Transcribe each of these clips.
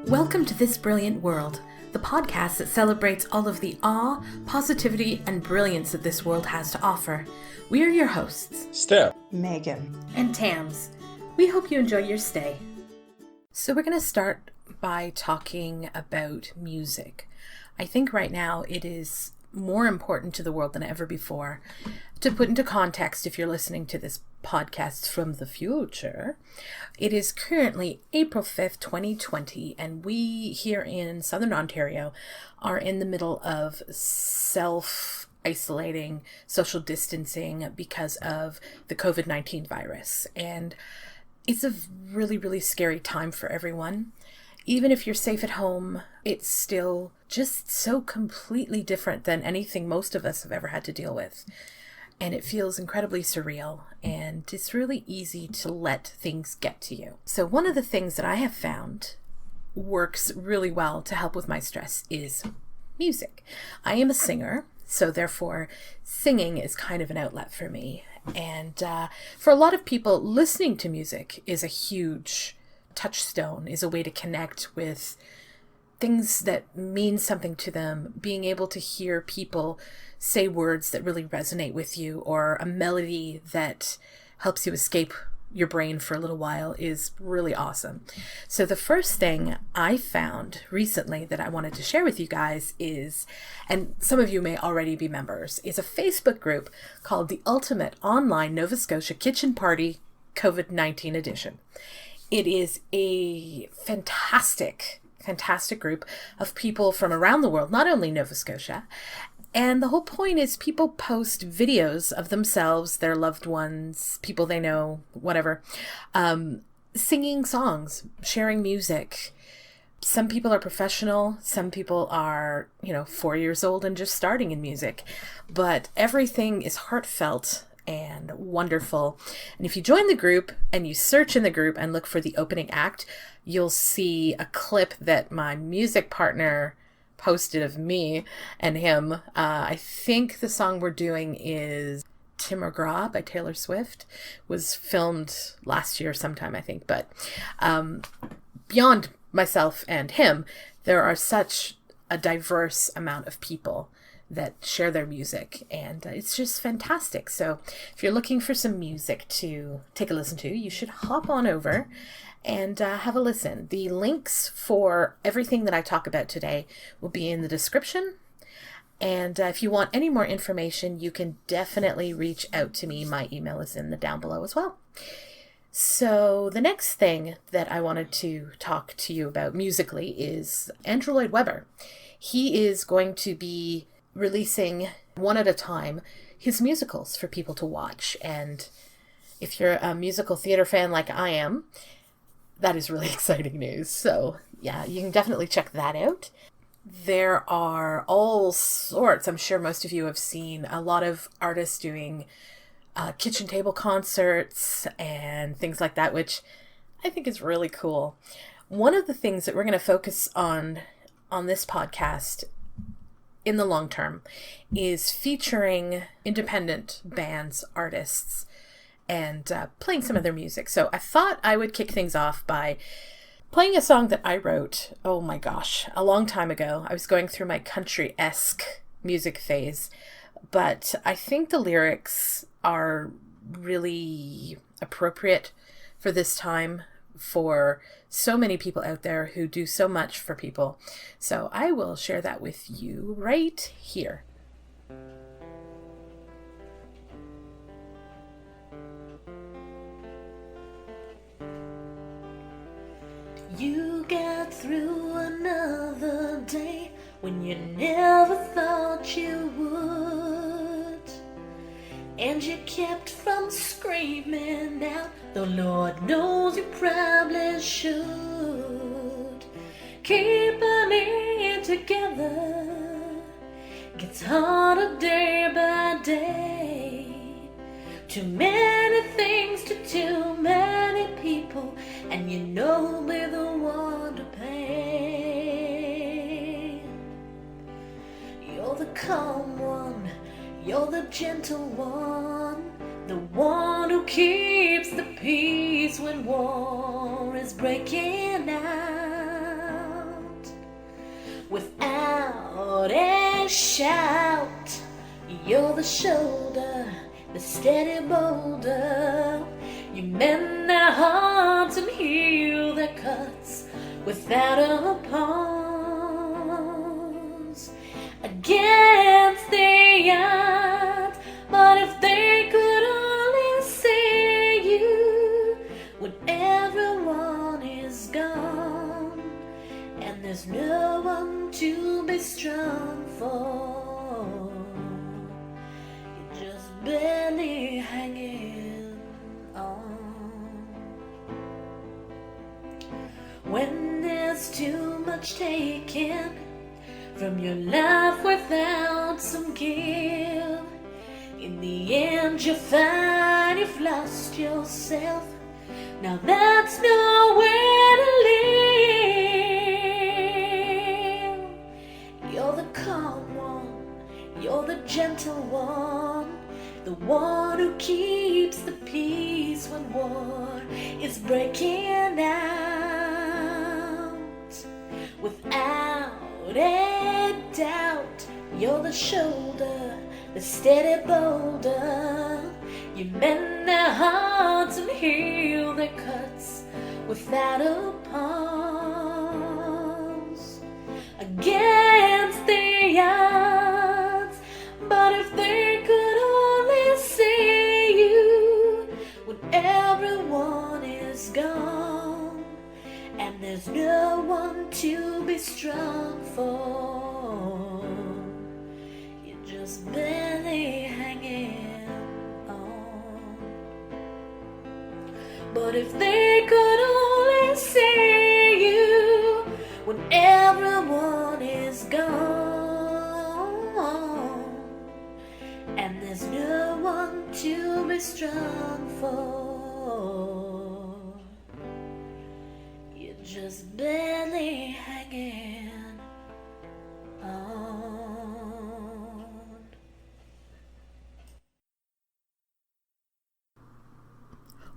Welcome to This Brilliant World, the podcast that celebrates all of the awe, positivity, and brilliance that this world has to offer. We are your hosts, Steph, Megan, and Tams. We hope you enjoy your stay. So we're going to start by talking about music. I think right now it is more important to the world than ever before. To put into context, if you're listening to this podcast from the future, it is currently April 5th, 2020, and we here in Southern Ontario are in the middle of self-isolating, social distancing because of the COVID-19 virus. And it's a really, really scary time for everyone. Even if you're safe at home, it's still just so completely different than anything most of us have ever had to deal with. And it feels incredibly surreal, and it's really easy to let things get to you. So one of the things that I have found works really well to help with my stress is music. I am a singer, so therefore singing is kind of an outlet for me. And for a lot of people, listening to music is a huge touchstone, is a way to connect with things that mean something to them. Being able to hear people say words that really resonate with you, or a melody that helps you escape your brain for a little while, is really awesome. So the first thing I found recently that I wanted to share with you guys is, and some of you may already be members, is a Facebook group called the Ultimate Online Nova Scotia Kitchen Party COVID-19 Edition. It is a fantastic group of people from around the world, not only Nova Scotia. And the whole point is people post videos of themselves, their loved ones, people they know, whatever, singing songs, sharing music. Some people are professional. Some people are, 4 years old and just starting in music. But everything is heartfelt and wonderful. And if you join the group and you search in the group and look for the opening act, you'll see a clip that my music partner posted of me and him. I think the song we're doing is Tim or Gra by Taylor Swift. Was filmed last year sometime, I think. But beyond myself and him, there are such a diverse amount of people that share their music, and it's just fantastic. So if you're looking for some music to take a listen to, you should hop on over and have a listen. The links for everything that I talk about today will be in the description. And if you want any more information, you can definitely reach out to me. My email is in the down below as well. So the next thing that I wanted to talk to you about musically is Andrew Lloyd Webber. He is going to be releasing one at a time his musicals for people to watch. And if you're a musical theater fan like I am, that is really exciting news. So yeah, you can definitely check that out. There are all sorts, I'm sure most of you have seen a lot of artists doing kitchen table concerts and things like that, which I think is really cool. One of the things that we're going to focus on this podcast in the long term is featuring independent bands, artists, and playing some of their music. So I thought I would kick things off by playing a song that I wrote, oh my gosh, a long time ago. I was going through my country-esque music phase, but I think the lyrics are really appropriate for this time, for so many people out there who do so much for people. So I will share that with you right here. You got through another day when you never thought you would, and you kept from screaming out, though Lord knows you probably should. Keeping it together gets harder day by day. Too many things to too many people, and you know who'll be the one to pay. You're the calm one, you're the gentle one, the one who keeps the peace when war is breaking out. without a shout. You're the shoulder, the steady boulder. You mend their hearts and heal their cuts without a pause. Against the odds, but if they could only see you when everyone is gone and there's no one to be strong for, you're just barely hanging on. When there's too much taken from your life without some give, in the end you find you've lost yourself. Now that's nowhere to live. You're the calm one, you're the gentle one, the one who keeps the peace when war is breaking out. Without a doubt, you're the shoulder, the steady boulder. You mend their hearts and heal their cuts without a pause. Against the odds, but if they could only see you when everyone is gone and there's no one to be strong for, you're just barely hanging on. But if they could only see you when everyone is gone and there's no one to be strong for, you're just barely hanging on.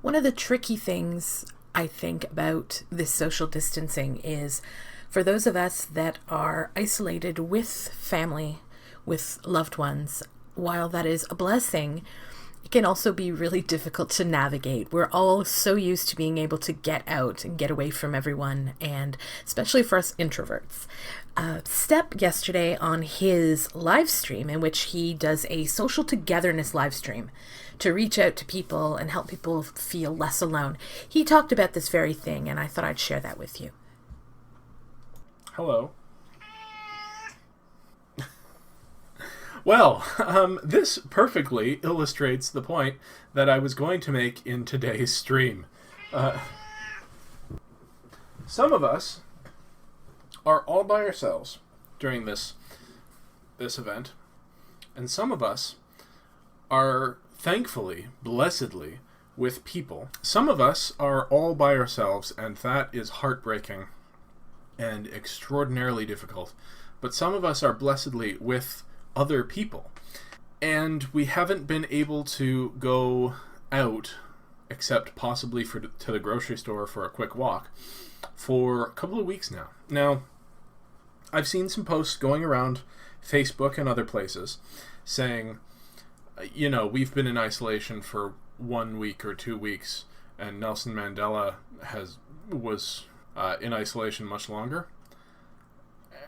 One of the tricky things I think about this social distancing is for those of us that are isolated with family, with loved ones, while that is a blessing, it can also be really difficult to navigate. We're all so used to being able to get out and get away from everyone, and especially for us introverts. Step yesterday on his live stream, in which he does a social togetherness live stream to reach out to people and help people feel less alone. He talked about this very thing, and I thought I'd share that with you. Hello. Well, this perfectly illustrates the point that I was going to make in today's stream. Some of us are all by ourselves during this event, and some of us are thankfully, blessedly, with people. Some of us are all by ourselves, and that is heartbreaking and extraordinarily difficult. But some of us are blessedly with other people, and we haven't been able to go out, except possibly to the grocery store for a quick walk, for a couple of weeks now. Now, I've seen some posts going around Facebook and other places saying, we've been in isolation for 1 week or 2 weeks, and Nelson Mandela was in isolation much longer.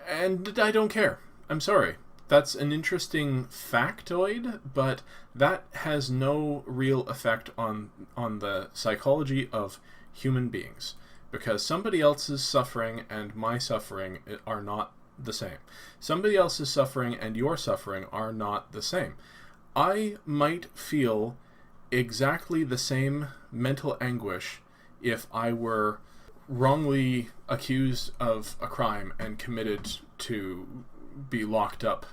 And I don't care. I'm sorry. That's an interesting factoid, but that has no real effect on the psychology of human beings, because somebody else's suffering and my suffering are not the same. Somebody else's suffering and your suffering are not the same. I might feel exactly the same mental anguish if I were wrongly accused of a crime and committed to be locked up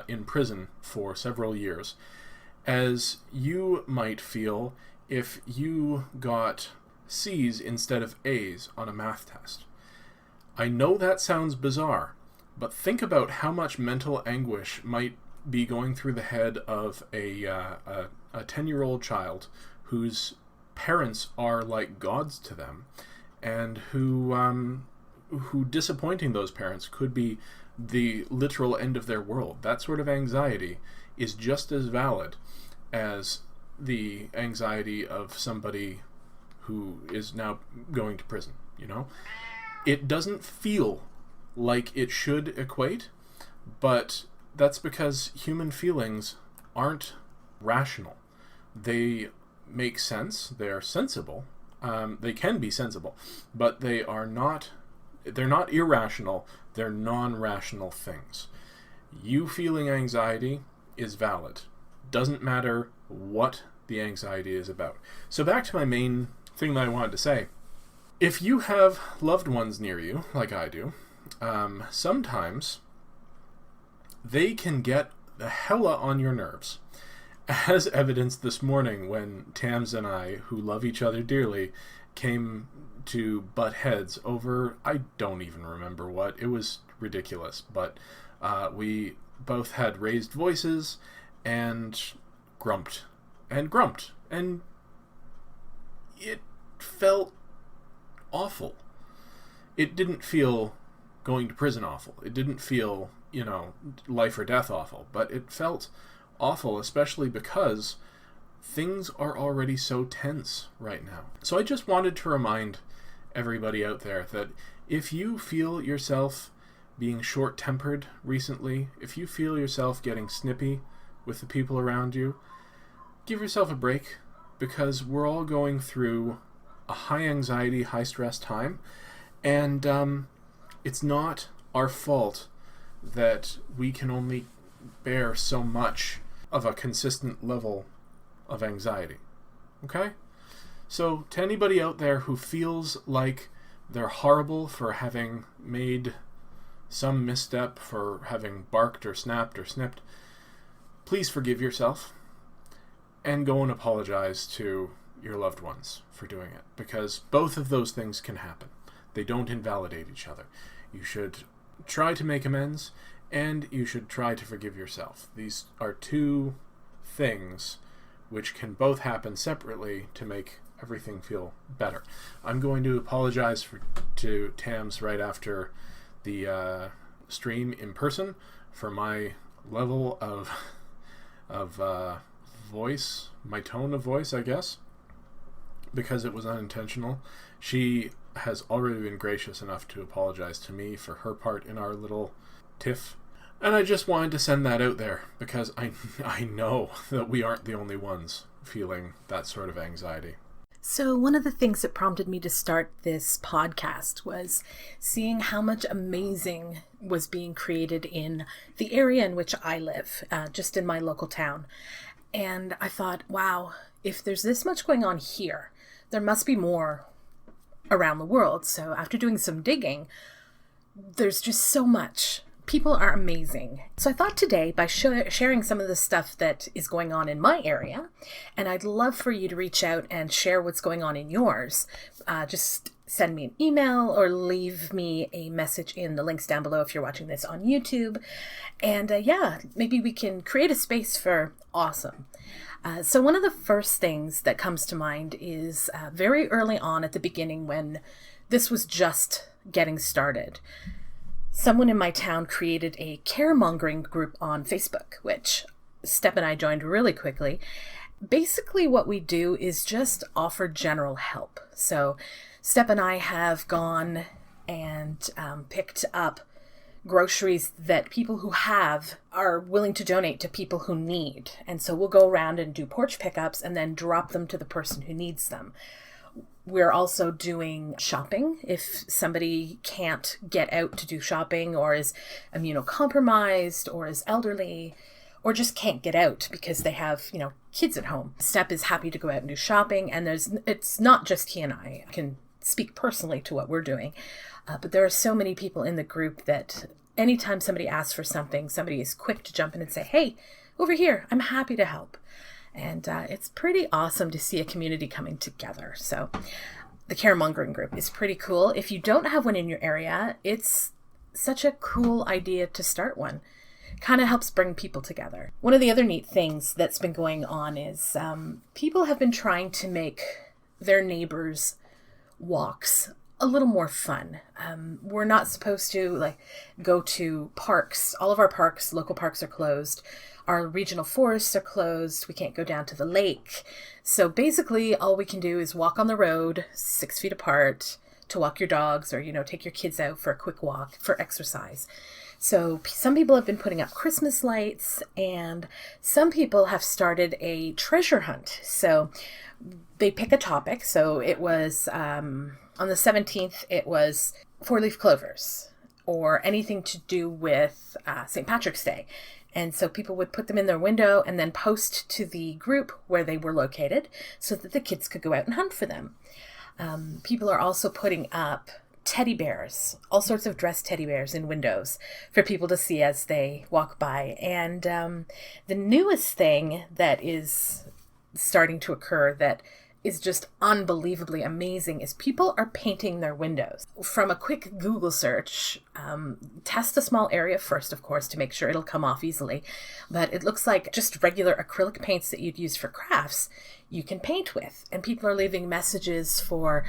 in prison for several years, as you might feel if you got C's instead of A's on a math test. I know that sounds bizarre, but think about how much mental anguish might be going through the head of a 10-year-old child whose parents are like gods to them, and who who disappointing those parents could be the literal end of their world. That sort of anxiety is just as valid as the anxiety of somebody who is now going to prison, you know? It doesn't feel like it should equate, but that's because human feelings aren't rational. They make sense, they're sensible, they can be sensible, but they're not irrational, they're non-rational things. You feeling anxiety is valid. Doesn't matter what the anxiety is about. So back to my main thing that I wanted to say. If you have loved ones near you, like I do, sometimes they can get the hella on your nerves. As evidenced this morning when Tams and I, who love each other dearly, came to butt heads over, I don't even remember what. It was ridiculous, but we both had raised voices and grumped, and it felt awful. It didn't feel going to prison awful. It didn't feel, life or death awful, but it felt awful, especially because things are already so tense right now. So I just wanted to remind everybody out there that if you feel yourself being short-tempered recently, if you feel yourself getting snippy with the people around you, give yourself a break, because we're all going through a high anxiety, high stress time, and it's not our fault that we can only bear so much of a consistent level of anxiety. Okay? So to anybody out there who feels like they're horrible for having made some misstep, for having barked or snapped or snipped, please forgive yourself and go and apologize to your loved ones for doing it, because both of those things can happen. They don't invalidate each other. You should try to make amends, and you should try to forgive yourself. These are two things which can both happen separately to make everything feel better. I'm going to apologize to Tams right after the stream in person for my level of voice, my tone of voice, I guess, because it was unintentional. She has already been gracious enough to apologize to me for her part in our little tiff. And I just wanted to send that out there, because I know that we aren't the only ones feeling that sort of anxiety. So one of the things that prompted me to start this podcast was seeing how much amazing was being created in the area in which I live, just in my local town. And I thought, wow, if there's this much going on here, there must be more around the world. So after doing some digging, there's just so much. People are amazing. So I thought today, by sharing some of the stuff that is going on in my area, and I'd love for you to reach out and share what's going on in yours, just send me an email or leave me a message in the links down below if you're watching this on YouTube. And maybe we can create a space for awesome. So one of the first things that comes to mind is very early on at the beginning, when this was just getting started. Someone in my town created a caremongering group on Facebook, which Step and I joined really quickly. Basically what we do is just offer general help. So Step and I have gone and picked up groceries that people who have are willing to donate to people who need. And so we'll go around and do porch pickups and then drop them to the person who needs them. We're also doing shopping if somebody can't get out to do shopping, or is immunocompromised, or is elderly, or just can't get out because they have, kids at home. Step is happy to go out and do shopping, and it's not just he and I. I can speak personally to what we're doing, but there are so many people in the group that anytime somebody asks for something, somebody is quick to jump in and say, hey, over here, I'm happy to help. And it's pretty awesome to see a community coming together. So the caremongering group is pretty cool. If you don't have one in your area, it's such a cool idea to start one. Kind of helps bring people together. One of the other neat things that's been going on is people have been trying to make their neighbors' walks a little more fun. We're not supposed to like go to parks. All of our parks, local parks, are closed. Our regional forests are closed. We can't go down to the lake. So basically all we can do is walk on the road 6 feet apart to walk your dogs, or, take your kids out for a quick walk for exercise. So some people have been putting up Christmas lights, and some people have started a treasure hunt. So they pick a topic. So it was, on the 17th, it was 4-leaf clovers, or anything to do with St. Patrick's Day. And so people would put them in their window and then post to the group where they were located so that the kids could go out and hunt for them. People are also putting up teddy bears, all sorts of dressed teddy bears in windows for people to see as they walk by. And the newest thing that is starting to occur that is just unbelievably amazing is people are painting their windows. From a quick Google search, test a small area first, of course, to make sure it'll come off easily. But it looks like just regular acrylic paints that you'd use for crafts, you can paint with. And people are leaving messages for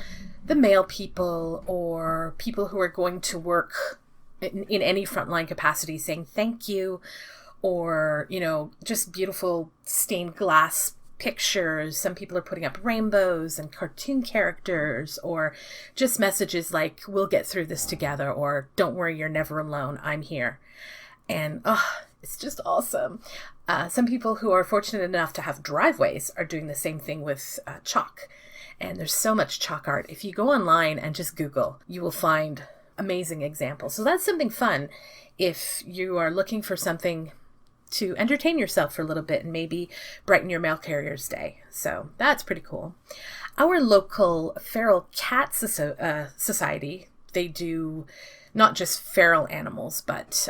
the mail people or people who are going to work in any frontline capacity saying thank you, or, just beautiful stained glass pictures. Some people are putting up rainbows and cartoon characters, or just messages like, we'll get through this together, or don't worry, you're never alone, I'm here. And it's just awesome. Some people who are fortunate enough to have driveways are doing the same thing with chalk. And there's so much chalk art. If you go online and just Google, you will find amazing examples. So that's something fun if you are looking for something to entertain yourself for a little bit and maybe brighten your mail carrier's day. So that's pretty cool. Our local feral cat society, they do not just feral animals, but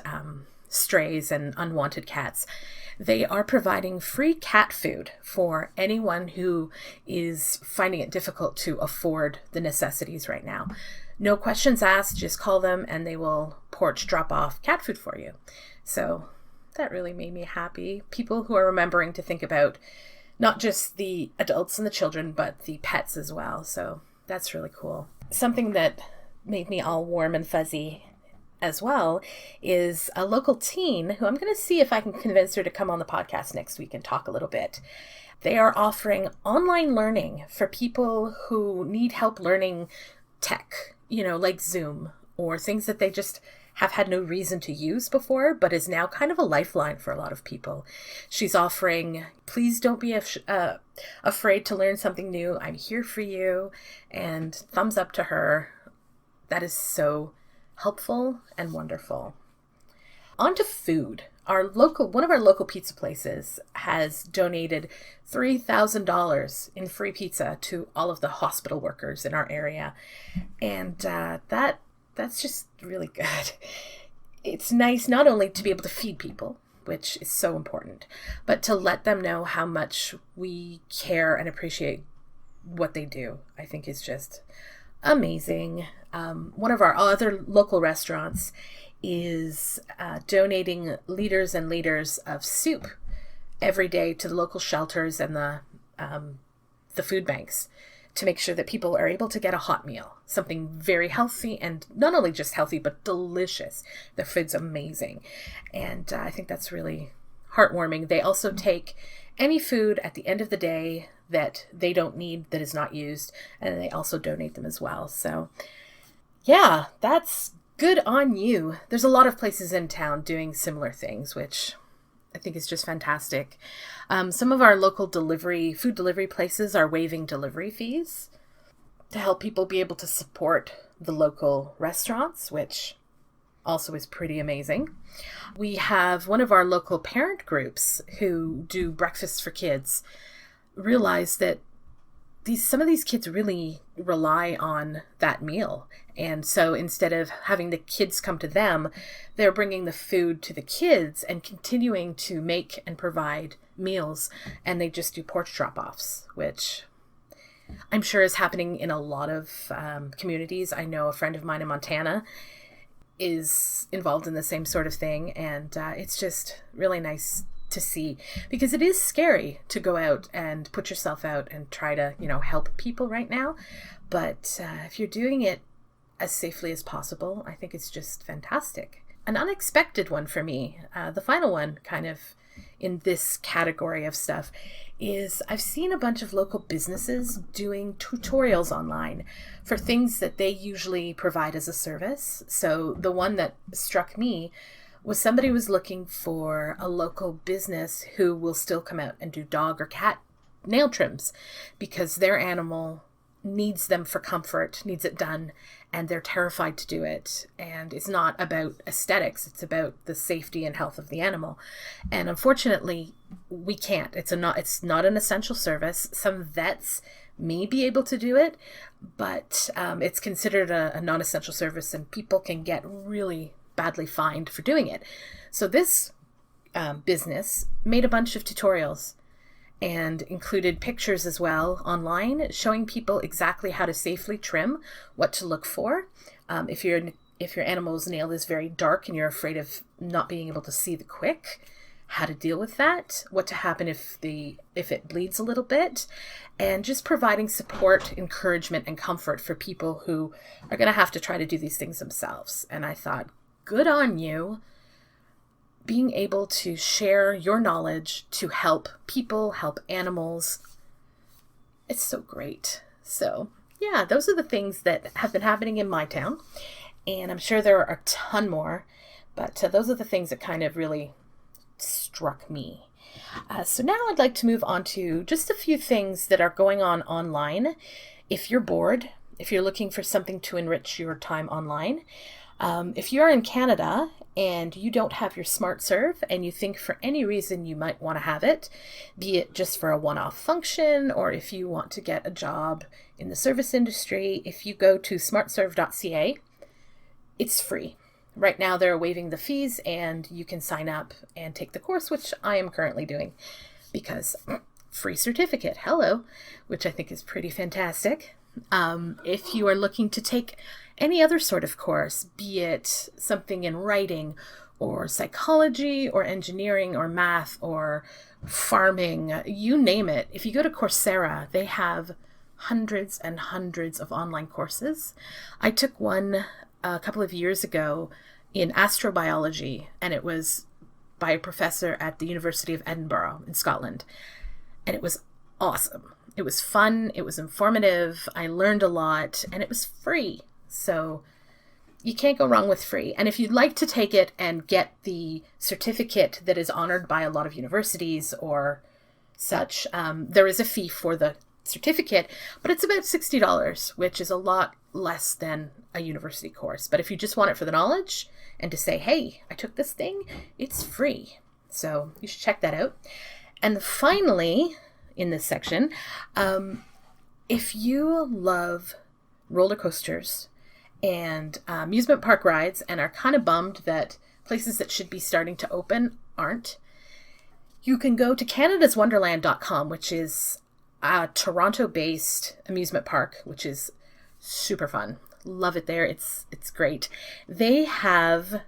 strays and unwanted cats. They are providing free cat food for anyone who is finding it difficult to afford the necessities right now. No questions asked, just call them and they will porch drop off cat food for you. So that really made me happy. People who are remembering to think about not just the adults and the children, but the pets as well. So that's really cool. Something that made me all warm and fuzzy as well is a local teen who I'm going to see if I can convince her to come on the podcast next week and talk a little bit. They are offering online learning for people who need help learning tech, like Zoom, or things that they just have had no reason to use before, but is now kind of a lifeline for a lot of people. She's offering, please don't be afraid to learn something new. I'm here for you. And thumbs up to her. That is so helpful and wonderful. On to food. One of our local pizza places has donated $3,000 in free pizza to all of the hospital workers in our area. And that's just really good. It's nice not only to be able to feed people, which is so important, but to let them know how much we care and appreciate what they do. I think is just amazing. One of our other local restaurants is donating liters and liters of soup every day to the local shelters and the food banks to make sure that people are able to get a hot meal, something very healthy, and not only just healthy, but delicious. The food's amazing. And I think that's really heartwarming. They also take any food at the end of the day that they don't need, that is not used, and they also donate them as well. So yeah, that's good on you. There's a lot of places in town doing similar things, which I think is just fantastic. Some of our local food delivery places are waiving delivery fees to help people be able to support the local restaurants, which also is pretty amazing. We have one of our local parent groups who do breakfast for kids realize that some of these kids really rely on that meal. And so instead of having the kids come to them, they're bringing the food to the kids and continuing to make and provide meals. And they just do porch drop-offs, which I'm sure is happening in a lot of communities. I know a friend of mine in Montana is involved in the same sort of thing. And it's just really nice to see, because it is scary to go out and put yourself out and try to, help people right now. But if you're doing it as safely as possible. I think it's just fantastic. An unexpected one for me, the final one kind of in this category of stuff, is I've seen a bunch of local businesses doing tutorials online for things that they usually provide as a service. So the one that struck me was somebody was looking for a local business who will still come out and do dog or cat nail trims because their animal needs them for comfort, needs it done, and they're terrified to do it. And it's not about aesthetics, it's about the safety and health of the animal. And unfortunately, we can't. It's not an essential service. Some vets may be able to do it, but it's considered a non-essential service, and people can get really badly fined for doing it. So this business made a bunch of tutorials and included pictures as well online showing people exactly how to safely trim, what to look for. If your animal's nail is very dark and you're afraid of not being able to see the quick, how to deal with that, what to happen if it bleeds a little bit, and just providing support, encouragement, and comfort for people who are going to have to try to do these things themselves. And I thought, good on you, being able to share your knowledge to help people, help animals. It's so great. So yeah, those are the things that have been happening in my town. And I'm sure there are a ton more, but those are the things that kind of really struck me. So now I'd like to move on to just a few things that are going on online. If you're bored, if you're looking for something to enrich your time online, if you're in Canada and you don't have your Smart Serve and you think for any reason you might want to have it, be it just for a one-off function or if you want to get a job in the service industry, if you go to smartserve.ca, it's free. Right now they're waiving the fees and you can sign up and take the course, which I am currently doing because free certificate, hello, which I think is pretty fantastic. If you are looking to take any other sort of course, be it something in writing or psychology or engineering or math or farming, you name it. If you go to Coursera, they have hundreds and hundreds of online courses. I took one a couple of years ago in astrobiology, and it was by a professor at the University of Edinburgh in Scotland. And it was awesome. It was fun. It was informative. I learned a lot, and it was free. So you can't go wrong with free. And if you'd like to take it and get the certificate that is honored by a lot of universities or such, there is a fee for the certificate, but it's about $60, which is a lot less than a university course. But if you just want it for the knowledge and to say, hey, I took this thing, it's free. So you should check that out. And finally, in this section, if you love roller coasters and amusement park rides and are kind of bummed that places that should be starting to open aren't, you can go to canadaswonderland.com, which is a Toronto-based amusement park, which is super fun. Love it there. It's great. They have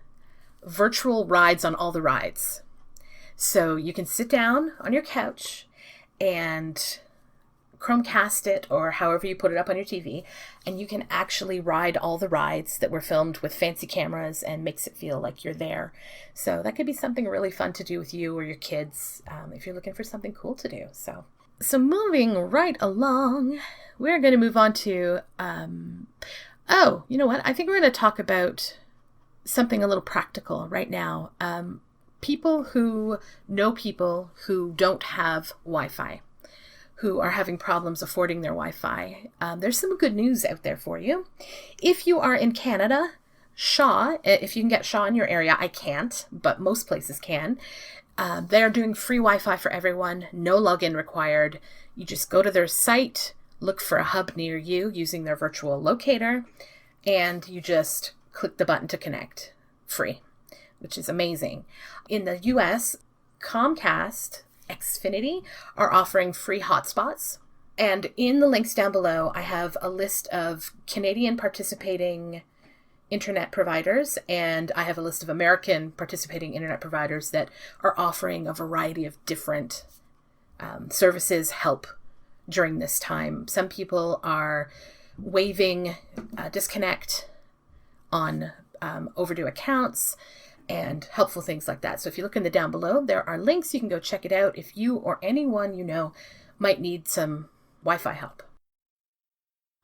virtual rides on all the rides. So you can sit down on your couch and Chromecast it or however you put it up on your TV, and you can actually ride all the rides that were filmed with fancy cameras and makes it feel like you're there. So that could be something really fun to do with you or your kids if you're looking for something cool to do. So moving right along, we're going to move on to, you know what? I think we're going to talk about something a little practical right now. People who know people who don't have Wi-Fi, who are having problems affording their Wi-Fi. There's some good news out there for you. If you are in Canada, Shaw, if you can get Shaw in your area, I can't, but most places can. They are doing free Wi-Fi for everyone, no login required. You just go to their site, look for a hub near you using their virtual locator, and you just click the button to connect. Free, which is amazing. In the US, Comcast, Xfinity are offering free hotspots. And in the links down below, I have a list of Canadian participating internet providers, and I have a list of American participating internet providers that are offering a variety of different services help during this time. Some people are waiving disconnect on overdue accounts and helpful things like that. So if you look in the down below, there are links. You can go check it out if you or anyone you know might need some Wi-Fi help.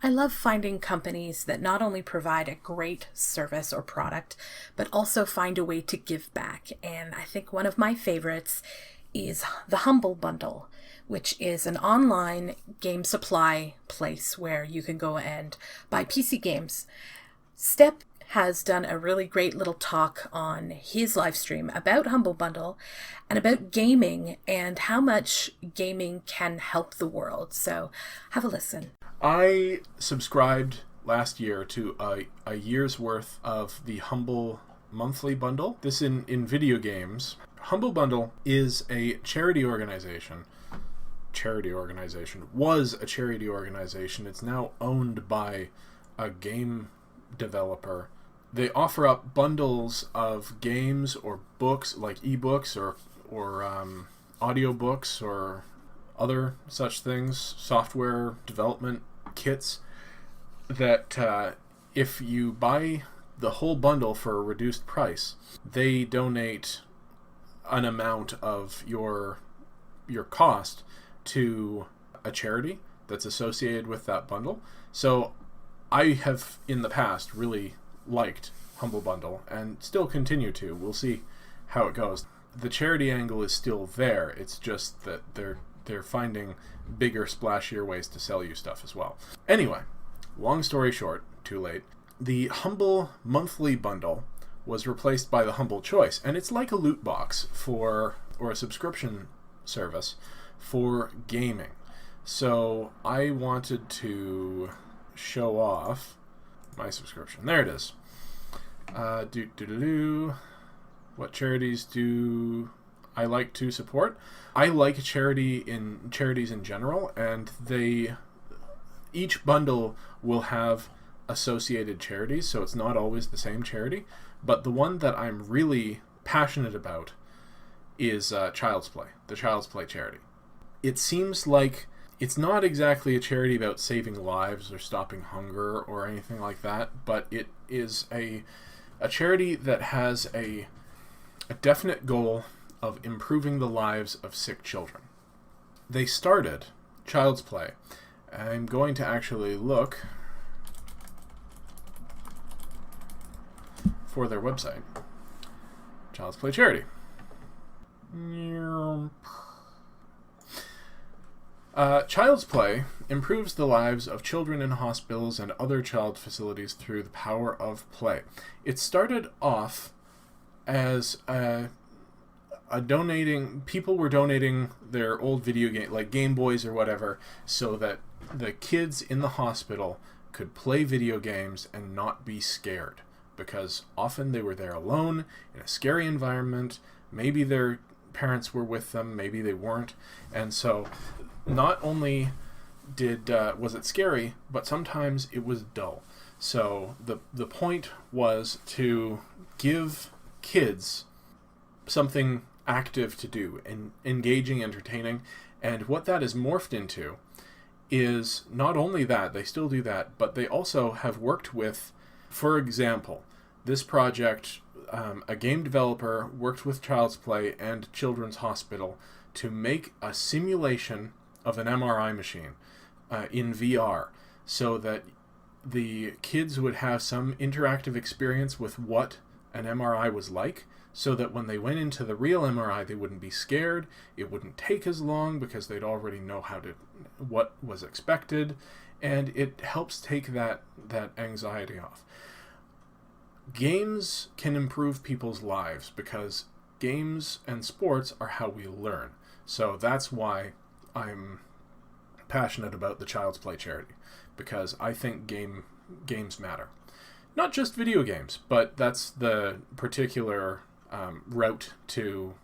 I love finding companies that not only provide a great service or product, but also find a way to give back. And I think one of my favorites is the Humble Bundle, which is an online game supply place where you can go and buy PC games. Step has done a really great little talk on his live stream about Humble Bundle and about gaming and how much gaming can help the world. So have a listen. I subscribed last year to a year's worth of the Humble monthly bundle. This in video games. Humble Bundle is a charity organization. Was a charity organization. It's now owned by a game developer. They offer up bundles of games or books, like ebooks or audiobooks or other such things, software development kits, that if you buy the whole bundle for a reduced price, they donate an amount of your cost to a charity that's associated with that bundle. So I have in the past really liked Humble Bundle and still continue to. We'll see how it goes. The charity angle is still there. It's just that they're finding bigger, splashier ways to sell you stuff as well. Anyway, long story short, too late. The Humble monthly bundle was replaced by the Humble Choice, and it's like a loot box or a subscription service for gaming. So I wanted to show off my subscription. There it is. What charities do I like to support? I like charities in general, and each bundle will have associated charities, so it's not always the same charity. But the one that I'm really passionate about is Child's Play, the Child's Play charity. It seems like it's not exactly a charity about saving lives or stopping hunger or anything like that, but it is a charity that has a definite goal of improving the lives of sick children. They started Child's Play. I'm going to actually look for their website. Child's Play charity. Child's Play improves the lives of children in hospitals and other child facilities through the power of play. It started off as people were donating their old video game, like Game Boys or whatever, so that the kids in the hospital could play video games and not be scared, because often they were there alone in a scary environment. Maybe their parents were with them, maybe they weren't, and so not only was it scary, but sometimes it was dull. So the point was to give kids something active to do and engaging, entertaining, and what that is morphed into is not only that, they still do that, but they also have worked with, for example, this project, a game developer worked with Child's Play and Children's Hospital to make a simulation of an MRI machine in VR, so that the kids would have some interactive experience with what an MRI was like, so that when they went into the real MRI, they wouldn't be scared. It wouldn't take as long because they'd already know what was expected, and it helps take that anxiety off. Games can improve people's lives because games and sports are how we learn. So that's why I'm passionate about the Child's Play charity, because I think games matter. Not just video games, but that's the particular route to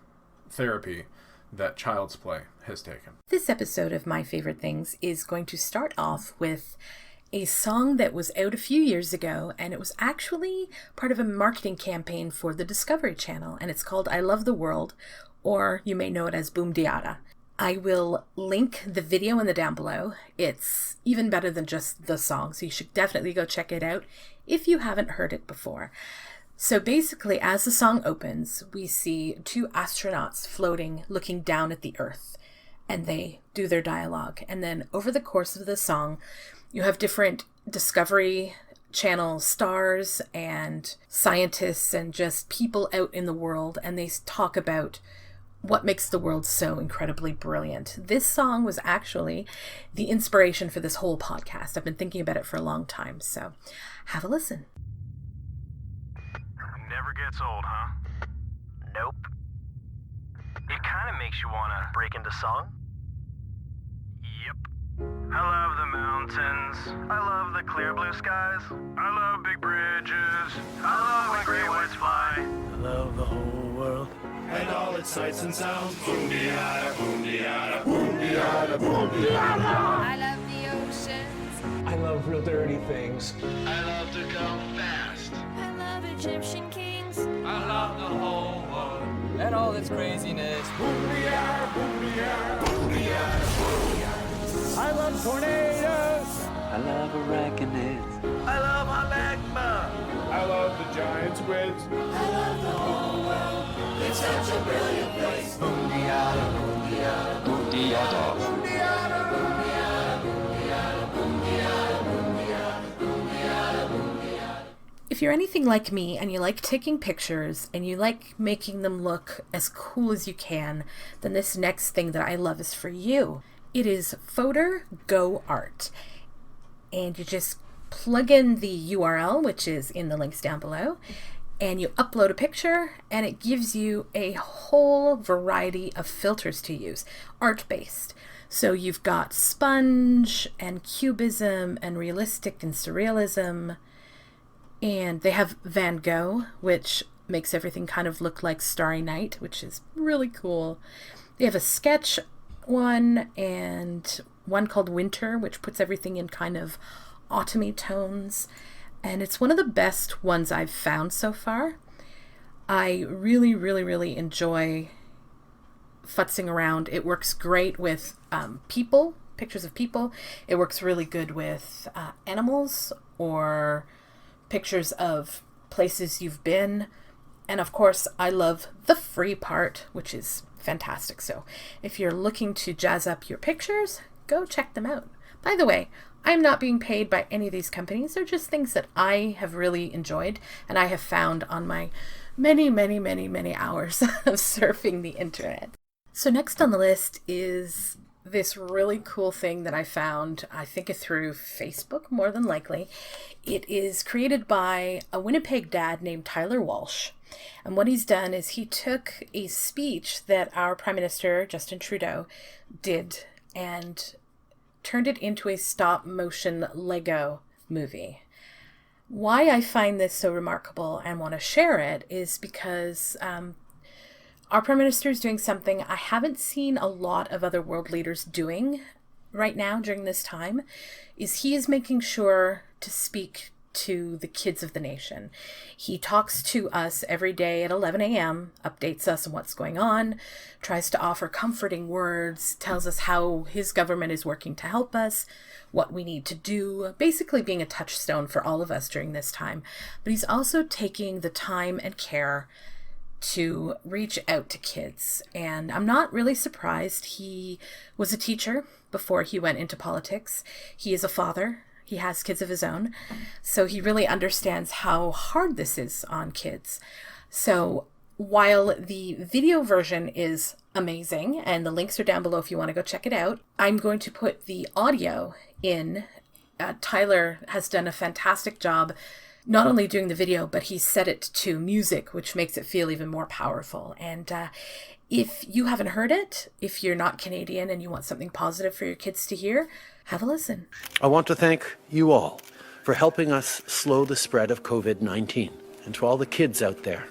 therapy that Child's Play has taken. This episode of My Favorite Things is going to start off with a song that was out a few years ago, and it was actually part of a marketing campaign for the Discovery Channel, and it's called I Love the World, or you may know it as Boom Diada. I will link the video in the down below. It's even better than just the song, so you should definitely go check it out if you haven't heard it before. So basically, as the song opens, we see two astronauts floating, looking down at the Earth, and they do their dialogue. And then over the course of the song, you have different Discovery Channel stars and scientists and just people out in the world, and they talk about what makes the world so incredibly brilliant. This song was actually the inspiration for this whole podcast. I've been thinking about it for a long time, so have a listen. Never gets old, huh? Nope. It kind of makes you want to break into song. Yep. I love the mountains. I love the clear blue skies. I love big bridges. I love when great whites fly. I love the whole world and all its sights and sounds. Boom-de-yada, boom-de-yada, boom-de-yada, boom-de-yada. I love the oceans. I love real dirty things. I love to go fast. I love Egyptian kings. I love the whole world. And all its craziness. Boom-de-yada, boom-de-yada, boom-de-yada, boom-de-yada. I love tornadoes. I love arachnids. I love hot magma. I love the giant squids. I love the whole world. It's such a brilliant place. Boom-de-yada, boom-de-yada, boom-de-yada, boom-de-yada, boom-de-yada, boom-de-yada, boom-de-yada, boom-de-yada, boom-de-yada, boom-de-yada. If you're anything like me and you like taking pictures and you like making them look as cool as you can, then this next thing that I love is for you. It is Photo Go Art. And you just plug in the URL, which is in the links down below, and you upload a picture, and it gives you a whole variety of filters to use, art-based. So you've got sponge and cubism and realistic and surrealism, and they have Van Gogh, which makes everything kind of look like Starry Night, which is really cool. They have a sketch one and one called Winter, which puts everything in kind of autumny tones, and it's one of the best ones I've found so far. I really enjoy futzing around. It works great with people, pictures of people. It works really good with animals or pictures of places you've been. And of course, I love the free part, which is fantastic. So if you're looking to jazz up your pictures, go check them out. By the way, I'm not being paid by any of these companies. They're just things that I have really enjoyed and I have found on my many hours of surfing the internet. So next on the list is this really cool thing that I found, I think through Facebook, more than likely. It is created by a Winnipeg dad named Tyler Walsh. And what he's done is he took a speech that our Prime Minister, Justin Trudeau, did and turned it into a stop-motion Lego movie. Why I find this so remarkable and want to share it is because our Prime Minister is doing something I haven't seen a lot of other world leaders doing right now during this time, is he is making sure to speak to the kids of the nation. He talks to us every day at 11 a.m., updates us on what's going on, tries to offer comforting words, tells us how his government is working to help us, what we need to do, basically being a touchstone for all of us during this time. But he's also taking the time and care to reach out to kids. And I'm not really surprised. He was a teacher before he went into politics. He is a father. He has kids of his own, so he really understands how hard this is on kids. So while the video version is amazing, and the links are down below if you want to go check it out, I'm going to put the audio in. Tyler has done a fantastic job not only doing the video, but he set it to music, which makes it feel even more powerful. And if you haven't heard it, if you're not Canadian and you want something positive for your kids to hear, have a listen. I want to thank you all for helping us slow the spread of COVID-19. And to all the kids out there,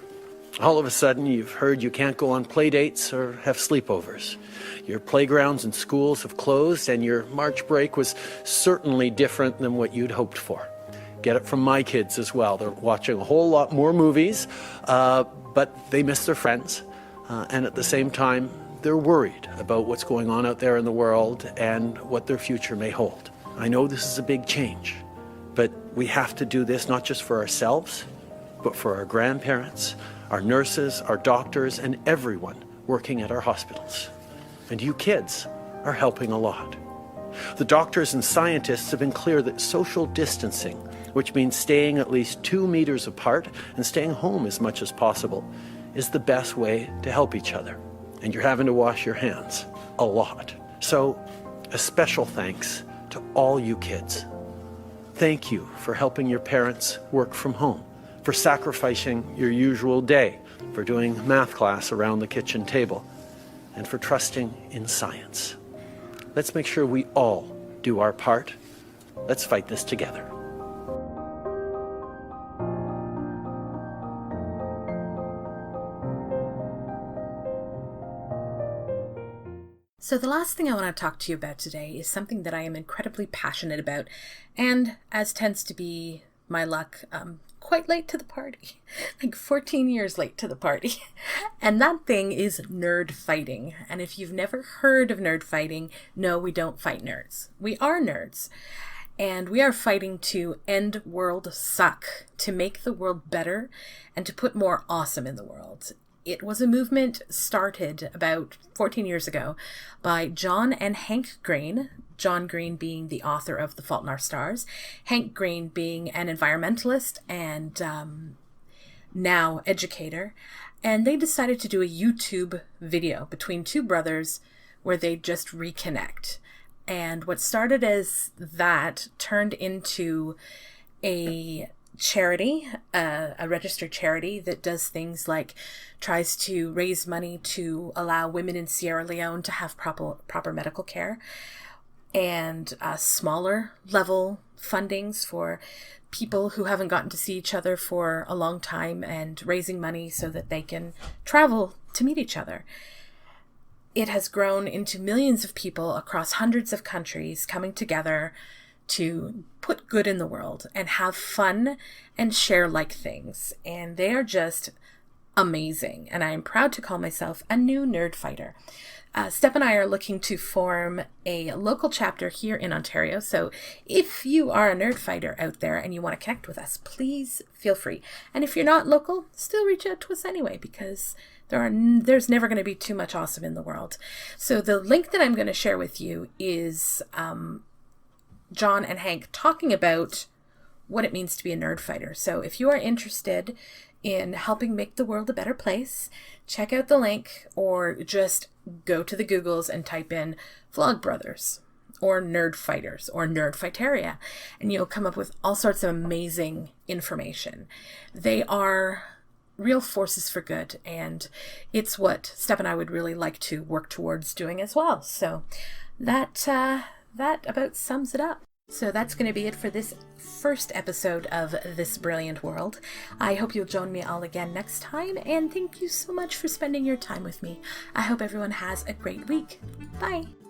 all of a sudden you've heard you can't go on play dates or have sleepovers. Your playgrounds and schools have closed, and your March break was certainly different than what you'd hoped for. Get it from my kids as well. They're watching a whole lot more movies, but they miss their friends. And at the same time, They're worried about what's going on out there in the world and what their future may hold. I know this is a big change, but we have to do this not just for ourselves, but for our grandparents, our nurses, our doctors, and everyone working at our hospitals. And you kids are helping a lot. The doctors and scientists have been clear that social distancing, which means staying at least 2 meters apart and staying home as much as possible, is the best way to help each other. And you're having to wash your hands a lot. So, a special thanks to all you kids. Thank you for helping your parents work from home, for sacrificing your usual day, for doing math class around the kitchen table, and for trusting in science. Let's make sure we all do our part. Let's fight this together. So the last thing I want to talk to you about today is something that I am incredibly passionate about, and as tends to be my luck, quite late to the party, like 14 years late to the party. And that thing is nerd fighting. And if you've never heard of nerd fighting, no, we don't fight nerds. We are nerds. And we are fighting to end world suck, to make the world better, and to put more awesome in the world. It was a movement started about 14 years ago by John and Hank Green, John Green being the author of The Fault in Our Stars, Hank Green being an environmentalist and now educator. And they decided to do a YouTube video between two brothers where they just reconnect. And what started as that turned into a charity, a registered charity that does things like tries to raise money to allow women in Sierra Leone to have proper medical care, and smaller level fundings for people who haven't gotten to see each other for a long time, and raising money so that they can travel to meet each other. It has grown into millions of people across hundreds of countries coming together to put good in the world and have fun and share like things. And they are just amazing. And I am proud to call myself a new nerd fighter. Steph and I are looking to form a local chapter here in Ontario. So if you are a nerd fighter out there and you want to connect with us, please feel free. And if you're not local, still reach out to us anyway, because there's never going to be too much awesome in the world. So the link that I'm going to share with you is John and Hank talking about what it means to be a nerd fighter. So if you are interested in helping make the world a better place, check out the link, or just go to the Googles and type in Vlog Brothers or Nerd Fighters or Nerd Fighteria, and you'll come up with all sorts of amazing information. They are real forces for good, and it's what Steph and I would really like to work towards doing as well. So that about sums it up. So that's going to be it for this first episode of This Brilliant World. I hope you'll join me all again next time, and thank you so much for spending your time with me. I hope everyone has a great week. Bye!